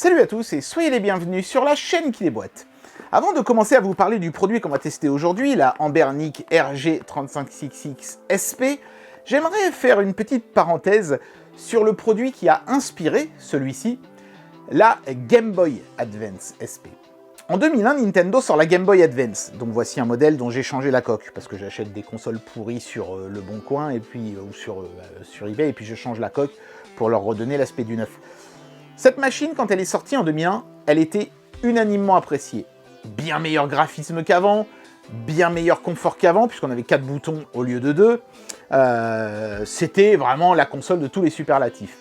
Salut à tous et soyez les bienvenus sur la chaîne qui déboîte. Avant de commencer à vous parler du produit qu'on va tester aujourd'hui, la Anbernic RG35XX SP, j'aimerais faire une petite parenthèse sur le produit qui a inspiré celui-ci, la Game Boy Advance SP. En 2001, Nintendo sort la Game Boy Advance, donc voici un modèle dont j'ai changé la coque, parce que j'achète des consoles pourries sur Le Bon Coin, et puis, ou sur eBay, et puis je change la coque pour leur redonner l'aspect du neuf. Cette machine, quand elle est sortie en 2001, elle était unanimement appréciée. Bien meilleur graphisme qu'avant, bien meilleur confort qu'avant, puisqu'on avait 4 boutons au lieu de 2. C'était vraiment la console de tous les superlatifs.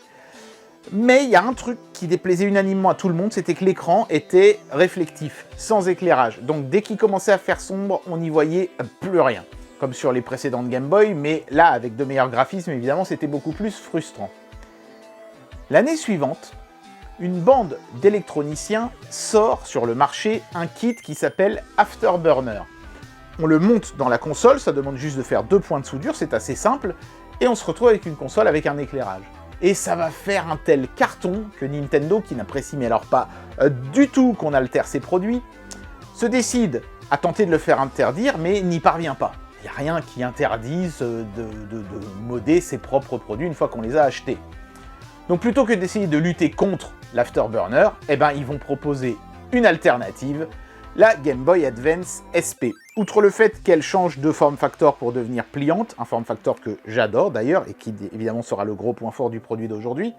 Mais il y a un truc qui déplaisait unanimement à tout le monde, c'était que l'écran était réflectif, sans éclairage. Donc dès qu'il commençait à faire sombre, on n'y voyait plus rien. Comme sur les précédentes Game Boy, mais là, avec de meilleurs graphismes, évidemment, c'était beaucoup plus frustrant. L'année suivante, une bande d'électroniciens sort sur le marché un kit qui s'appelle Afterburner. On le monte dans la console, ça demande juste de faire 2 points de soudure, c'est assez simple, et on se retrouve avec une console avec un éclairage. Et ça va faire un tel carton que Nintendo, qui n'apprécie mais alors pas du tout qu'on altère ses produits, se décide à tenter de le faire interdire, mais n'y parvient pas. Il n'y a rien qui interdise de modder ses propres produits une fois qu'on les a achetés. Donc plutôt que d'essayer de lutter contre l'Afterburner, eh ben, ils vont proposer une alternative, la Game Boy Advance SP. Outre le fait qu'elle change de form factor pour devenir pliante, un form factor que j'adore d'ailleurs, et qui évidemment sera le gros point fort du produit d'aujourd'hui,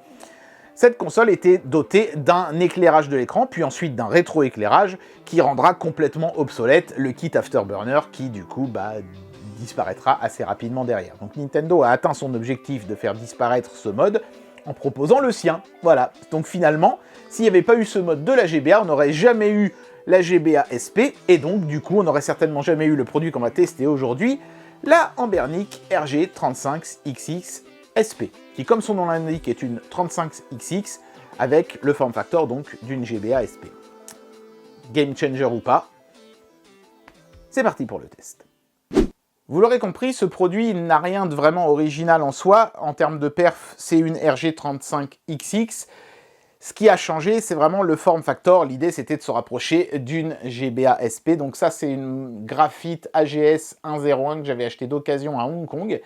cette console était dotée d'un éclairage de l'écran, puis ensuite d'un rétroéclairage, qui rendra complètement obsolète le kit Afterburner, qui du coup disparaîtra assez rapidement derrière. Donc Nintendo a atteint son objectif de faire disparaître ce mode, en proposant le sien. Voilà. Donc finalement, s'il n'y avait pas eu ce mode de la GBA, on n'aurait jamais eu la GBA SP, et donc du coup, on n'aurait certainement jamais eu le produit qu'on va tester aujourd'hui, la Anbernic RG35XX SP, qui comme son nom l'indique est une 35XX, avec le form factor donc d'une GBA SP. Game changer ou pas, c'est parti pour le test. Vous l'aurez compris, ce produit n'a rien de vraiment original en soi. En termes de perf, c'est une RG35XX. Ce qui a changé, c'est vraiment le form factor. L'idée, c'était de se rapprocher d'une GBA SP. Donc ça, c'est une graphite AGS 101 que j'avais acheté d'occasion à Hong Kong.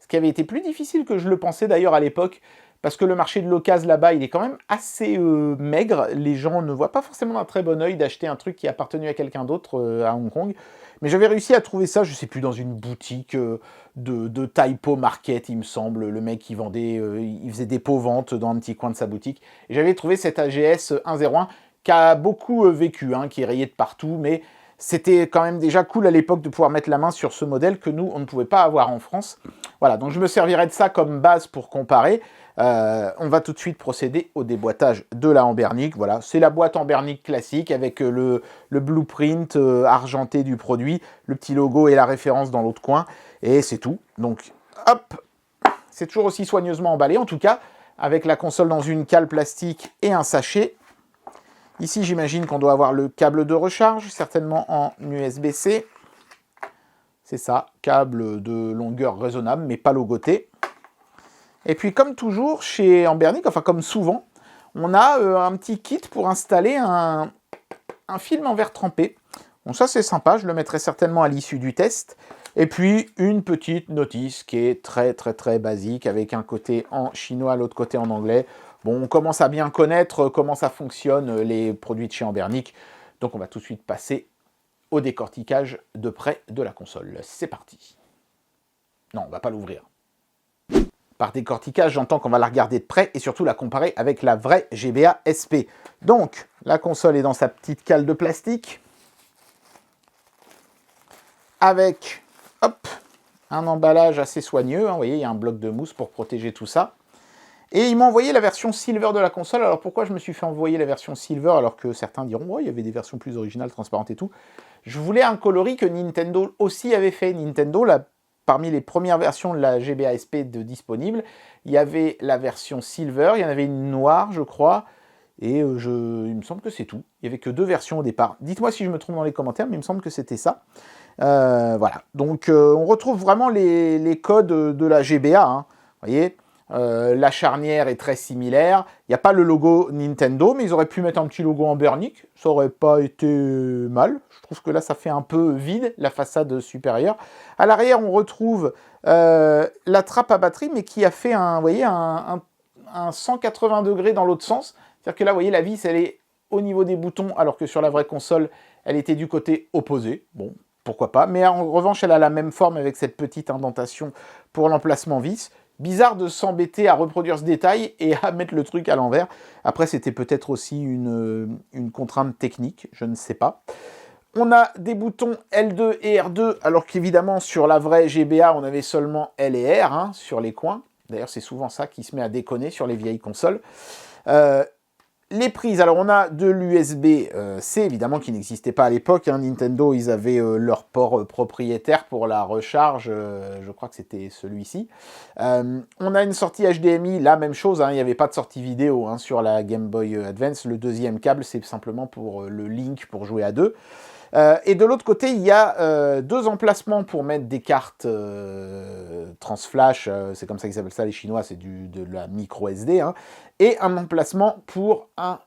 Ce qui avait été plus difficile que je le pensais d'ailleurs à l'époque, parce que le marché de l'occasion là-bas, il est quand même assez maigre. Les gens ne voient pas forcément d'un très bon œil d'acheter un truc qui a appartenu à quelqu'un d'autre à Hong Kong. Mais j'avais réussi à trouver ça, je sais plus, dans une boutique de Typo Market, il me semble. Le mec, il vendait, il faisait des pots-ventes dans un petit coin de sa boutique. Et j'avais trouvé cet AGS 101 qui a beaucoup vécu, hein, qui est rayé de partout, mais c'était quand même déjà cool à l'époque de pouvoir mettre la main sur ce modèle que nous, on ne pouvait pas avoir en France. Voilà, donc je me servirai de ça comme base pour comparer. On va tout de suite procéder au déboîtage de la Anbernic. Voilà, c'est la boîte Anbernic classique avec le blueprint argenté du produit, le petit logo et la référence dans l'autre coin, et c'est tout. Donc, hop, c'est toujours aussi soigneusement emballé, en tout cas, avec la console dans une cale plastique et un sachet. Ici, j'imagine qu'on doit avoir le câble de recharge, certainement en USB-C. C'est ça, câble de longueur raisonnable, mais pas logoté. Et puis, comme toujours, chez Anbernic, enfin comme souvent, on a un petit kit pour installer un film en verre trempé. Bon, ça, c'est sympa, je le mettrai certainement à l'issue du test. Et puis, une petite notice qui est très, très, très basique, avec un côté en chinois, l'autre côté en anglais. Bon, on commence à bien connaître comment ça fonctionne, les produits de chez Anbernic. Donc, on va tout de suite passer au décortiquage de près de la console. C'est parti. Non, on ne va pas l'ouvrir. Par décortiquage, j'entends qu'on va la regarder de près et surtout la comparer avec la vraie GBA SP. Donc, la console est dans sa petite cale de plastique, avec, hop, un emballage assez soigneux. Hein, vous voyez, il y a un bloc de mousse pour protéger tout ça. Et il m'a envoyé la version Silver de la console. Alors pourquoi je me suis fait envoyer la version Silver alors que certains diront « Ouais, il y avait des versions plus originales, transparentes et tout ». Je voulais un coloris que Nintendo aussi avait fait. Nintendo, parmi les premières versions de la GBA SP disponibles, il y avait la version Silver, il y en avait une noire, je crois, et il me semble que c'est tout. Il n'y avait que 2 versions au départ. Dites-moi si je me trompe dans les commentaires, mais il me semble que c'était ça. Voilà, donc on retrouve vraiment les codes de la GBA, hein. Vous voyez, La charnière est très similaire. Il n'y a pas le logo Nintendo, mais ils auraient pu mettre un petit logo Ambernic. Ça aurait pas été mal. Je trouve que là, ça fait un peu vide, la façade supérieure. À l'arrière, on retrouve la trappe à batterie, mais qui a fait vous voyez, un 180 degrés dans l'autre sens. C'est-à-dire que là, vous voyez, la vis, elle est au niveau des boutons, alors que sur la vraie console, elle était du côté opposé. Bon, pourquoi pas. Mais en revanche, elle a la même forme avec cette petite indentation pour l'emplacement vis. Bizarre de s'embêter à reproduire ce détail et à mettre le truc à l'envers. Après, c'était peut-être aussi une contrainte technique, je ne sais pas. On a des boutons L2 et R2, alors qu'évidemment, sur la vraie GBA, on avait seulement L et R hein, sur les coins. D'ailleurs, c'est souvent ça qui se met à déconner sur les vieilles consoles. Les prises, alors on a de l'USB-C, évidemment, qui n'existait pas à l'époque. Hein. Nintendo, ils avaient leur port propriétaire pour la recharge, je crois que c'était celui-ci. On a une sortie HDMI, la même chose, hein, il n'y avait pas de sortie vidéo hein, sur la Game Boy Advance. Le deuxième câble, c'est simplement pour le Link pour jouer à deux. Et de l'autre côté, il y a deux emplacements pour mettre des cartes transflash, c'est comme ça qu'ils appellent ça les Chinois, c'est de la micro SD, hein, et un emplacement pour un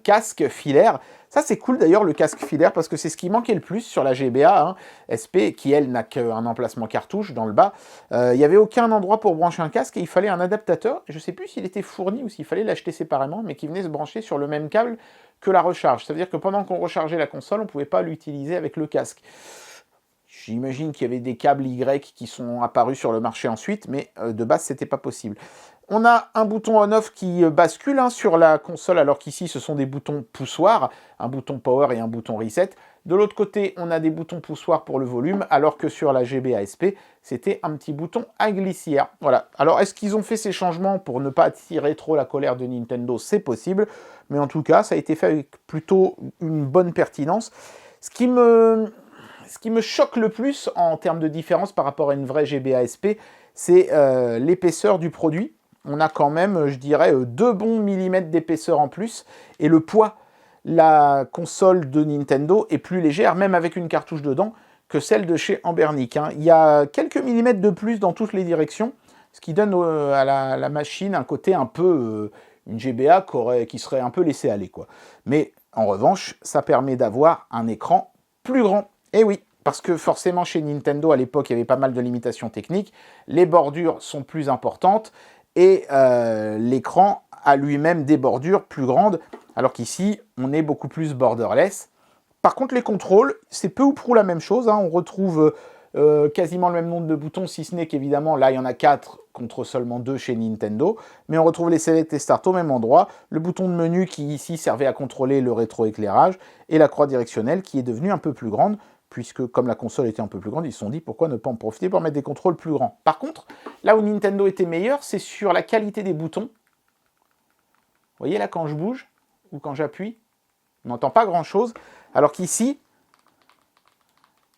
casque filaire. Ça c'est cool d'ailleurs le casque filaire parce que c'est ce qui manquait le plus sur la GBA hein, SP qui elle n'a qu'un emplacement cartouche dans le bas. Il n'y avait aucun endroit pour brancher un casque et il fallait un adaptateur. Je ne sais plus s'il était fourni ou s'il fallait l'acheter séparément, mais qui venait se brancher sur le même câble que la recharge. Ça veut dire que pendant qu'on rechargeait la console, on ne pouvait pas l'utiliser avec le casque. J'imagine qu'il y avait des câbles Y qui sont apparus sur le marché ensuite, mais de base, c'était pas possible. On a un bouton on-off qui bascule hein, sur la console, alors qu'ici, ce sont des boutons poussoirs, un bouton power et un bouton reset. De l'autre côté, on a des boutons poussoirs pour le volume, alors que sur la GBA SP, c'était un petit bouton à glissière. Voilà. Alors, est-ce qu'ils ont fait ces changements pour ne pas attirer trop la colère de Nintendo? C'est possible, mais en tout cas, ça a été fait avec plutôt une bonne pertinence. Ce qui me choque le plus en termes de différence par rapport à une vraie GBA SP, c'est l'épaisseur du produit. On a quand même, je dirais, 2 bons millimètres d'épaisseur en plus, et le poids. La console de Nintendo est plus légère, même avec une cartouche dedans, que celle de chez Ambernic. Hein. Il y a quelques millimètres de plus dans toutes les directions, ce qui donne à la machine un côté un peu... une GBA qui serait un peu laissée aller, quoi. Mais en revanche, ça permet d'avoir un écran plus grand. Et oui, parce que forcément chez Nintendo, à l'époque, il y avait pas mal de limitations techniques. Les bordures sont plus importantes et l'écran a lui-même des bordures plus grandes, alors qu'ici, on est beaucoup plus borderless. Par contre, les contrôles, c'est peu ou prou la même chose. Hein. On retrouve quasiment le même nombre de boutons, si ce n'est qu'évidemment, là, il y en a 4 contre seulement 2 chez Nintendo. Mais on retrouve les Select et Start au même endroit. Le bouton de menu qui, ici, servait à contrôler le rétroéclairage. Et la croix directionnelle qui est devenue un peu plus grande, puisque comme la console était un peu plus grande, ils se sont dit pourquoi ne pas en profiter pour mettre des contrôles plus grands. Par contre, là où Nintendo était meilleur, c'est sur la qualité des boutons. Vous voyez là, quand je bouge, ou quand j'appuie, on n'entend pas grand-chose. Alors qu'ici,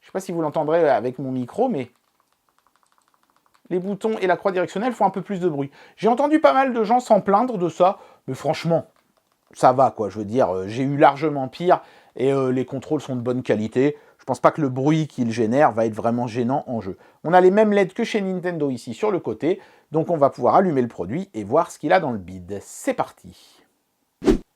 je ne sais pas si vous l'entendrez avec mon micro, mais les boutons et la croix directionnelle font un peu plus de bruit. J'ai entendu pas mal de gens s'en plaindre de ça, mais franchement, ça va quoi, je veux dire, j'ai eu largement pire, et les contrôles sont de bonne qualité. Je pense pas que le bruit qu'il génère va être vraiment gênant en jeu. On a les mêmes LED que chez Nintendo ici sur le côté, donc on va pouvoir allumer le produit et voir ce qu'il a dans le bid. C'est parti.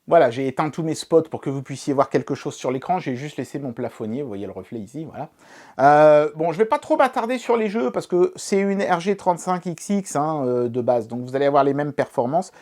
Voilà, j'ai éteint tous mes spots pour que vous puissiez voir quelque chose sur l'écran. J'ai juste laissé mon plafonnier, vous voyez le reflet ici, voilà. Bon, je vais pas trop m'attarder sur les jeux parce que c'est une RG35XX hein, de base, donc vous allez avoir les mêmes performances.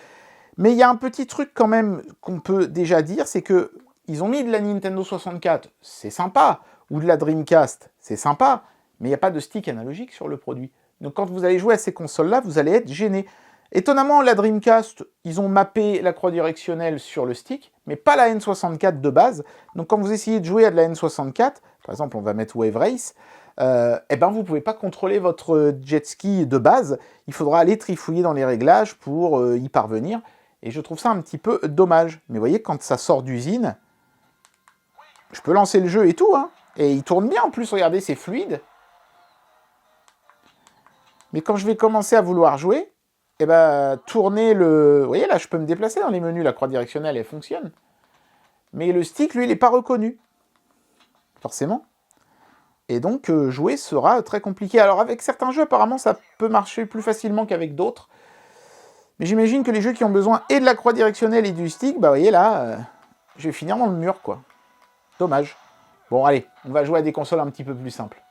Mais il y a un petit truc quand même qu'on peut déjà dire, c'est que ils ont mis de la Nintendo 64, c'est sympa, ou de la Dreamcast, c'est sympa, mais il n'y a pas de stick analogique sur le produit. Donc quand vous allez jouer à ces consoles-là, vous allez être gêné. Étonnamment, la Dreamcast, ils ont mappé la croix directionnelle sur le stick, mais pas la N64 de base. Donc quand vous essayez de jouer à de la N64, par exemple on va mettre Wave Race, eh ben vous ne pouvez pas contrôler votre jet ski de base, il faudra aller trifouiller dans les réglages pour y parvenir, et je trouve ça un petit peu dommage. Mais vous voyez, quand ça sort d'usine, je peux lancer le jeu et tout, hein, et il tourne bien en plus, regardez, c'est fluide. Mais quand je vais commencer à vouloir jouer, eh ben, tourner le... Vous voyez, là, je peux me déplacer dans les menus, la croix directionnelle, elle fonctionne. Mais le stick, lui, il n'est pas reconnu. Forcément. Et donc, jouer sera très compliqué. Alors, avec certains jeux, apparemment, ça peut marcher plus facilement qu'avec d'autres. Mais j'imagine que les jeux qui ont besoin et de la croix directionnelle et du stick, bah vous voyez là, je vais finir dans le mur, quoi. Dommage. Bon, allez, on va jouer à des consoles un petit peu plus simples.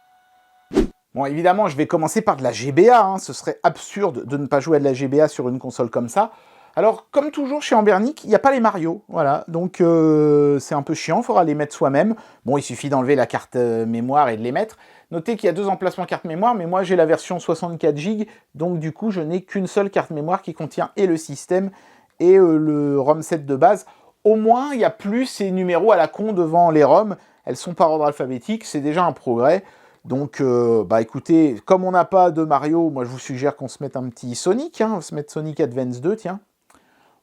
Bon, évidemment, je vais commencer par de la GBA, hein. Ce serait absurde de ne pas jouer à de la GBA sur une console comme ça. Alors, comme toujours chez Ambernic, il n'y a pas les Mario, voilà, donc c'est un peu chiant, il faudra les mettre soi-même. Bon, il suffit d'enlever la carte mémoire et de les mettre. Notez qu'il y a 2 emplacements carte mémoire, mais moi j'ai la version 64 Go, donc du coup je n'ai qu'une seule carte mémoire qui contient et le système et le ROM set de base. Au moins, il n'y a plus ces numéros à la con devant les ROM, elles sont par ordre alphabétique, c'est déjà un progrès. Donc, bah écoutez, comme on n'a pas de Mario, moi je vous suggère qu'on se mette un petit Sonic, hein, on va se mettre Sonic Advance 2, tiens.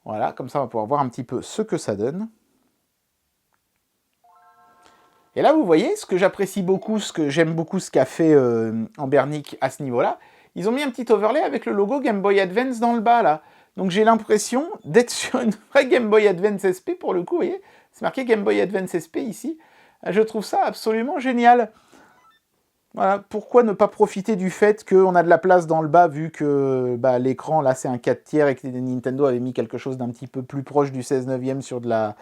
Voilà, comme ça on va pouvoir voir un petit peu ce que ça donne. Et là vous voyez, ce que j'apprécie beaucoup, ce que j'aime beaucoup ce qu'a fait Ambernic à ce niveau-là, ils ont mis un petit overlay avec le logo Game Boy Advance dans le bas là. Donc j'ai l'impression d'être sur une vraie Game Boy Advance SP pour le coup, vous voyez, c'est marqué Game Boy Advance SP ici. Je trouve ça absolument génial. Voilà, pourquoi ne pas profiter du fait qu'on a de la place dans le bas, vu que bah, l'écran, là, c'est un 4 tiers et que Nintendo avait mis quelque chose d'un petit peu plus proche du 16 neuvième sur de la...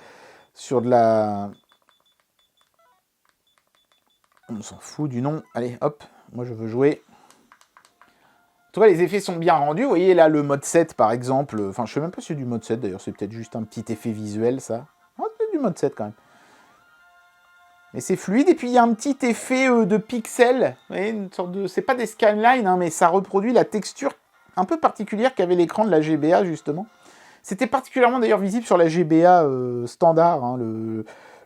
On s'en fout du nom. Allez, hop, moi je veux jouer. En tout cas, les effets sont bien rendus. Vous voyez, là, le mode 7, par exemple. Enfin, je sais même pas si c'est du mode 7, d'ailleurs. C'est peut-être juste un petit effet visuel, ça. Ah, c'est du mode 7, quand même. Mais c'est fluide, et puis il y a un petit effet de pixels, vous voyez, une sorte de... C'est pas des scanlines, hein, mais ça reproduit la texture un peu particulière qu'avait l'écran de la GBA, justement. C'était particulièrement d'ailleurs visible sur la GBA standard, hein,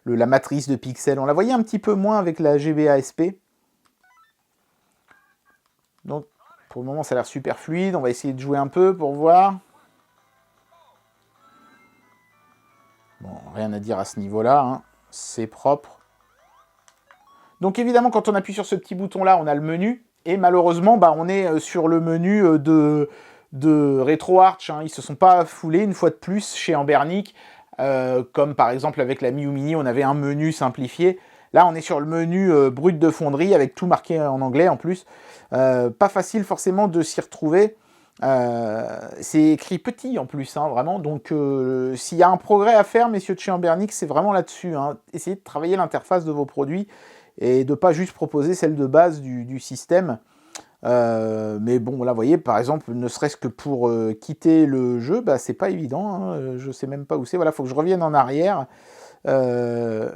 la matrice de pixels. On la voyait un petit peu moins avec la GBA SP. Donc, pour le moment, ça a l'air super fluide. On va essayer de jouer un peu pour voir. Bon, rien à dire à ce niveau-là, hein. C'est propre. Donc évidemment, quand on appuie sur ce petit bouton-là, on a le menu. Et malheureusement, bah, on est sur le menu de RetroArch. Hein. Ils ne se sont pas foulés une fois de plus chez Ambernic. Comme par exemple avec la Miu Mini, on avait un menu simplifié. Là, on est sur le menu brut de fonderie avec tout marqué en anglais en plus. Pas facile forcément de s'y retrouver. C'est écrit petit en plus, hein, vraiment. Donc s'il y a un progrès à faire, messieurs de chez Ambernic, c'est vraiment là-dessus. Hein. Essayez de travailler l'interface de vos produits et de ne pas juste proposer celle de base du système. Mais bon, là, vous voyez, par exemple, ne serait-ce que pour quitter le jeu, bah, c'est pas évident. Hein, je sais même pas où c'est. Voilà, il faut que je revienne en arrière. Je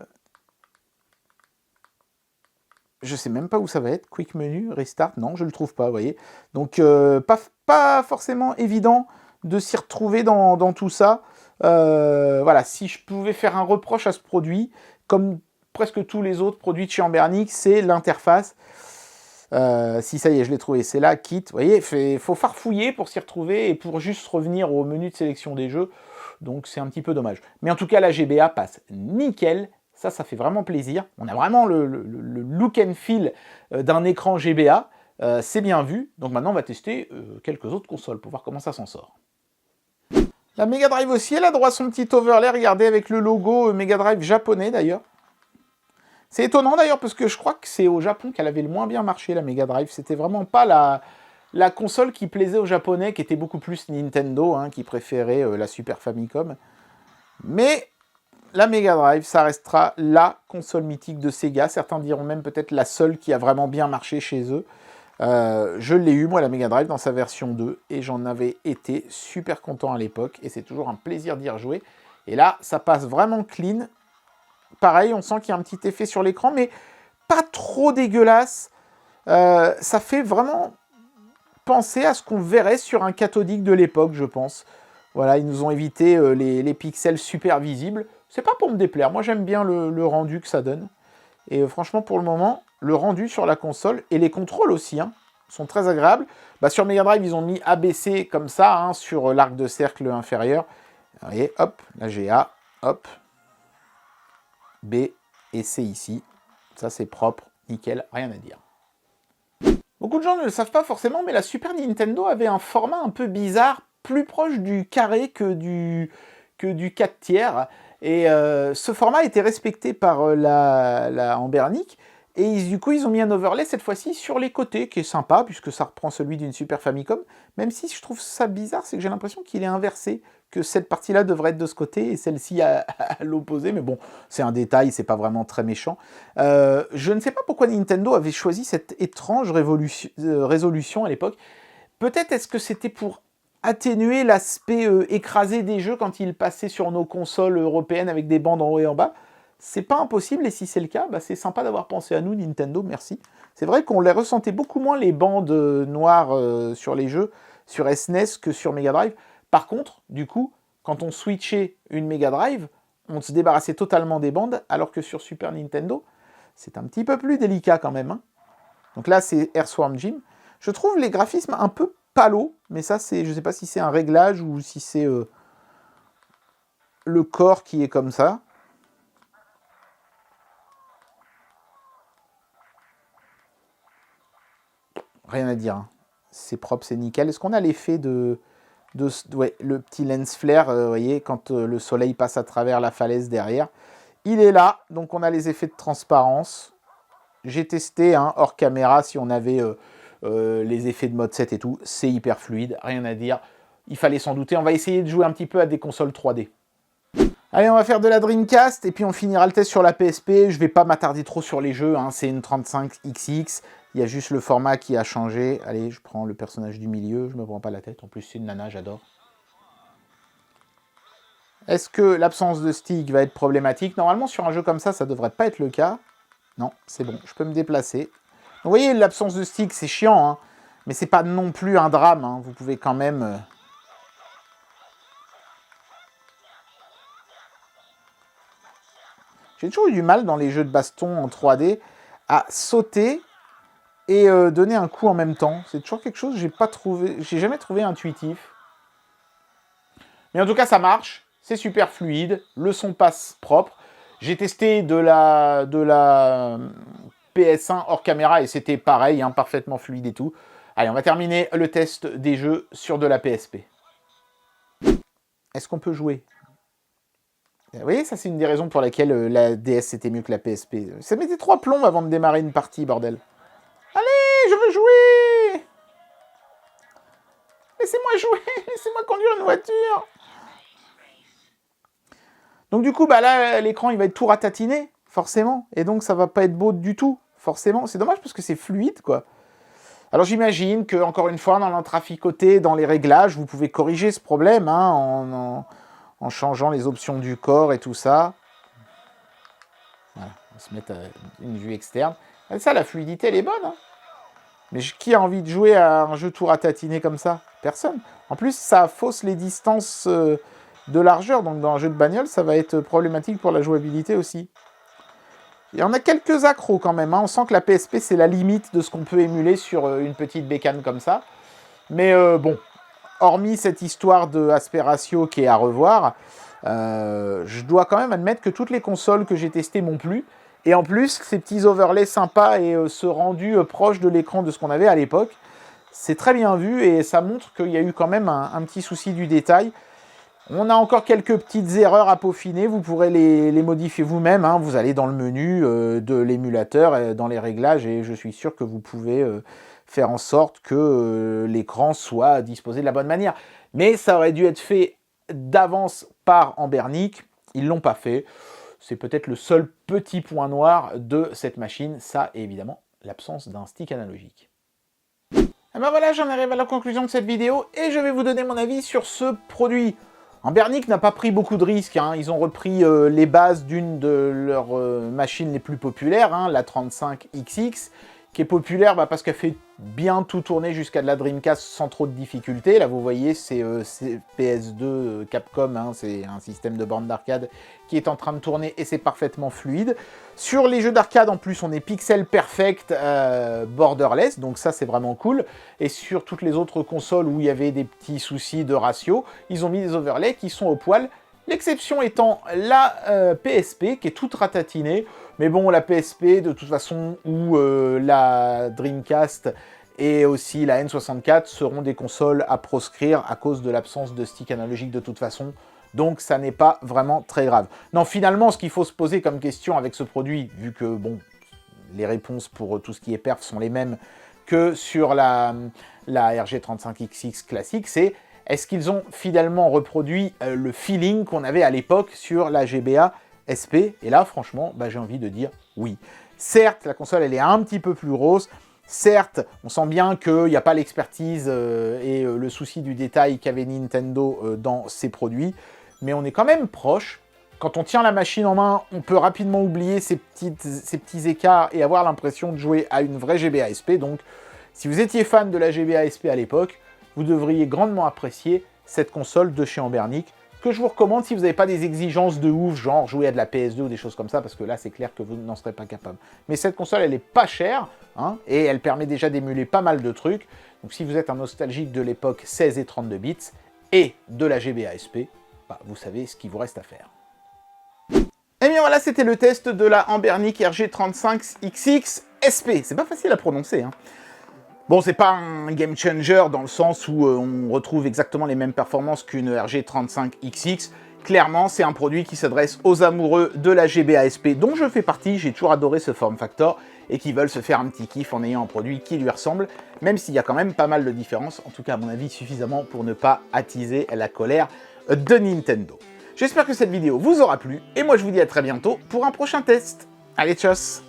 sais même pas où ça va être. Quick menu, restart, non, je le trouve pas, vous voyez. Donc, pas forcément évident de s'y retrouver dans tout ça. Voilà, si je pouvais faire un reproche à ce produit, comme presque tous les autres produits de chez Ambernic, c'est l'interface. Si ça y est, je l'ai trouvé, c'est là, kit. Vous voyez, il faut farfouiller pour s'y retrouver et pour juste revenir au menu de sélection des jeux. Donc c'est un petit peu dommage. Mais en tout cas, la GBA passe nickel. Ça fait vraiment plaisir. On a vraiment le look and feel d'un écran GBA. C'est bien vu. Donc maintenant, on va tester quelques autres consoles pour voir comment ça s'en sort. La Mega Drive aussi, elle a droit à son petit overlay. Regardez, avec le logo Mega Drive japonais d'ailleurs. C'est étonnant d'ailleurs parce que je crois que c'est au Japon qu'elle avait le moins bien marché, la Mega Drive. C'était vraiment pas la console qui plaisait aux Japonais, qui était beaucoup plus Nintendo, hein, qui préférait la Super Famicom. Mais la Mega Drive, ça restera la console mythique de Sega. Certains diront même peut-être la seule qui a vraiment bien marché chez eux. Je l'ai eu, moi, la Mega Drive, dans sa version 2, et j'en avais été super content à l'époque, et c'est toujours un plaisir d'y rejouer. Et là, ça passe vraiment clean. Pareil, on sent qu'il y a un petit effet sur l'écran, mais pas trop dégueulasse. Ça fait vraiment penser à ce qu'on verrait sur un cathodique de l'époque, je pense. Voilà, ils nous ont évité les pixels super visibles. C'est pas pour me déplaire, moi j'aime bien le rendu que ça donne. Et franchement, pour le moment, le rendu sur la console, et les contrôles aussi, hein, sont très agréables. Bah, sur Mega Drive, ils ont mis ABC comme ça, hein, sur l'arc de cercle inférieur. Vous voyez, hop, là j'ai A, hop. B et C ici. Ça, c'est propre, nickel, rien à dire. Beaucoup de gens ne le savent pas forcément, mais la Super Nintendo avait un format un peu bizarre, plus proche du carré que du 4 tiers. Et ce format était respecté par la Ambernic. Et du coup, ils ont mis un overlay cette fois-ci sur les côtés, qui est sympa, puisque ça reprend celui d'une Super Famicom. Même si je trouve ça bizarre, c'est que j'ai l'impression qu'il est inversé, que cette partie-là devrait être de ce côté, et celle-ci à l'opposé. Mais bon, c'est un détail, c'est pas vraiment très méchant. Je ne sais pas pourquoi Nintendo avait choisi cette étrange résolution à l'époque. Peut-être est-ce que c'était pour atténuer l'aspect écrasé des jeux quand ils passaient sur nos consoles européennes avec des bandes en haut et en bas. C'est pas impossible, et si c'est le cas, bah c'est sympa d'avoir pensé à nous, Nintendo, merci. C'est vrai qu'on les ressentait beaucoup moins, les bandes noires sur les jeux, sur SNES que sur Mega Drive. Par contre, du coup, quand on switchait une Mega Drive, on se débarrassait totalement des bandes, alors que sur Super Nintendo, c'est un petit peu plus délicat quand même. Hein. Donc là, c'est Earthworm Jim. Je trouve les graphismes un peu palos, mais ça, c'est, je sais pas si c'est un réglage ou si c'est le corps qui est comme ça. Rien à dire. Hein. C'est propre, c'est nickel. Est-ce qu'on a l'effet ouais, le petit lens flare, vous voyez, quand le soleil passe à travers la falaise derrière. Il est là, donc on a les effets de transparence. J'ai testé, hein, hors caméra, si on avait les effets de mode 7 et tout. C'est hyper fluide, rien à dire. Il fallait s'en douter. On va essayer de jouer un petit peu à des consoles 3D. Allez, on va faire de la Dreamcast, et puis on finira le test sur la PSP. Je vais pas m'attarder trop sur les jeux, hein. C'est une 35XX. Il y a juste le format qui a changé. Allez, je prends le personnage du milieu, je me prends pas la tête. En plus, c'est une nana, j'adore. Est-ce que l'absence de stick va être problématique? Normalement, sur un jeu comme ça devrait pas être le cas. Non, c'est bon, je peux me déplacer. Donc, vous voyez, l'absence de stick, c'est chiant, hein, mais c'est pas non plus un drame. Hein. Vous pouvez quand même... J'ai toujours eu du mal dans les jeux de baston en 3D à sauter et donner un coup en même temps. C'est toujours quelque chose que j'ai jamais trouvé intuitif. Mais en tout cas, ça marche. C'est super fluide. Le son passe propre. J'ai testé de la PS1 hors caméra et c'était pareil, hein, parfaitement fluide et tout. Allez, on va terminer le test des jeux sur de la PSP. Est-ce qu'on peut jouer? Vous voyez, ça c'est une des raisons pour laquelle la DS c'était mieux que la PSP. Ça mettait 3 plombs avant de démarrer une partie, bordel. Allez, je veux jouer! Laissez-moi jouer! Laissez-moi conduire une voiture! Donc du coup, bah là, l'écran il va être tout ratatiné, forcément. Et donc ça va pas être beau du tout, forcément. C'est dommage parce que c'est fluide, quoi. Alors j'imagine que, encore une fois, dans l'intraficoté, dans les réglages, vous pouvez corriger ce problème, hein, en changeant les options du corps et tout ça. Voilà, on va se mettre à une vue externe. Et ça, la fluidité, elle est bonne. Hein. Mais qui a envie de jouer à un jeu tout ratatiné comme ça? Personne. En plus, ça fausse les distances de largeur. Donc dans un jeu de bagnole, ça va être problématique pour la jouabilité aussi. Il y en a quelques accros quand même. Hein. On sent que la PSP, c'est la limite de ce qu'on peut émuler sur une petite bécane comme ça. Mais bon... Hormis cette histoire de aspect ratio qui est à revoir, je dois quand même admettre que toutes les consoles que j'ai testées m'ont plu. Et en plus, ces petits overlays sympas et ce rendu proche de l'écran de ce qu'on avait à l'époque, c'est très bien vu et ça montre qu'il y a eu quand même un petit souci du détail. On a encore quelques petites erreurs à peaufiner, vous pourrez les modifier vous-même. Hein. Vous allez dans le menu de l'émulateur, dans les réglages, et je suis sûr que vous pouvez... faire en sorte que l'écran soit disposé de la bonne manière. Mais ça aurait dû être fait d'avance par Ambernic. Ils ne l'ont pas fait. C'est peut-être le seul petit point noir de cette machine. Ça, et évidemment, l'absence d'un stick analogique. Et ben voilà, j'en arrive à la conclusion de cette vidéo et je vais vous donner mon avis sur ce produit. Ambernic n'a pas pris beaucoup de risques. Hein. Ils ont repris les bases d'une de leurs machines les plus populaires, hein, la 35XX, qui est populaire parce qu'elle fait bien tout tourner jusqu'à de la Dreamcast sans trop de difficultés. Là, vous voyez, c'est PS2 Capcom, hein, c'est un système de borne d'arcade qui est en train de tourner et c'est parfaitement fluide. Sur les jeux d'arcade, en plus, on est pixel perfect borderless, donc ça, c'est vraiment cool. Et sur toutes les autres consoles où il y avait des petits soucis de ratio, ils ont mis des overlays qui sont au poil. L'exception étant la PSP, qui est toute ratatinée. Mais bon, la PSP, de toute façon, ou la Dreamcast et aussi la N64 seront des consoles à proscrire à cause de l'absence de stick analogique de toute façon. Donc ça n'est pas vraiment très grave. Non, finalement, ce qu'il faut se poser comme question avec ce produit, vu que, bon, les réponses pour tout ce qui est perf sont les mêmes que sur la RG35XX classique, c'est est-ce qu'ils ont fidèlement reproduit le feeling qu'on avait à l'époque sur la GBA SP? Et là, franchement, bah, j'ai envie de dire oui. Certes, la console, elle est un petit peu plus rose. Certes, on sent bien qu'il n'y a pas l'expertise et le souci du détail qu'avait Nintendo dans ses produits, mais on est quand même proche. Quand on tient la machine en main, on peut rapidement oublier ces petits écarts et avoir l'impression de jouer à une vraie GBA SP. Donc, si vous étiez fan de la GBA SP à l'époque, vous devriez grandement apprécier cette console de chez Anbernic, que je vous recommande si vous n'avez pas des exigences de ouf, genre jouer à de la PS2 ou des choses comme ça, parce que là, c'est clair que vous n'en serez pas capable. Mais cette console, elle est pas chère, hein, et elle permet déjà d'émuler pas mal de trucs. Donc si vous êtes un nostalgique de l'époque 16 et 32 bits, et de la GBA SP, bah, vous savez ce qu'il vous reste à faire. Et bien voilà, c'était le test de la Anbernic RG35XX SP. C'est pas facile à prononcer, hein. Bon, c'est pas un game changer dans le sens où on retrouve exactement les mêmes performances qu'une RG35XX. Clairement, c'est un produit qui s'adresse aux amoureux de la GBA SP, dont je fais partie. J'ai toujours adoré ce form factor et qui veulent se faire un petit kiff en ayant un produit qui lui ressemble, même s'il y a quand même pas mal de différences, en tout cas à mon avis suffisamment pour ne pas attiser la colère de Nintendo. J'espère que cette vidéo vous aura plu, et moi je vous dis à très bientôt pour un prochain test. Allez, tchuss!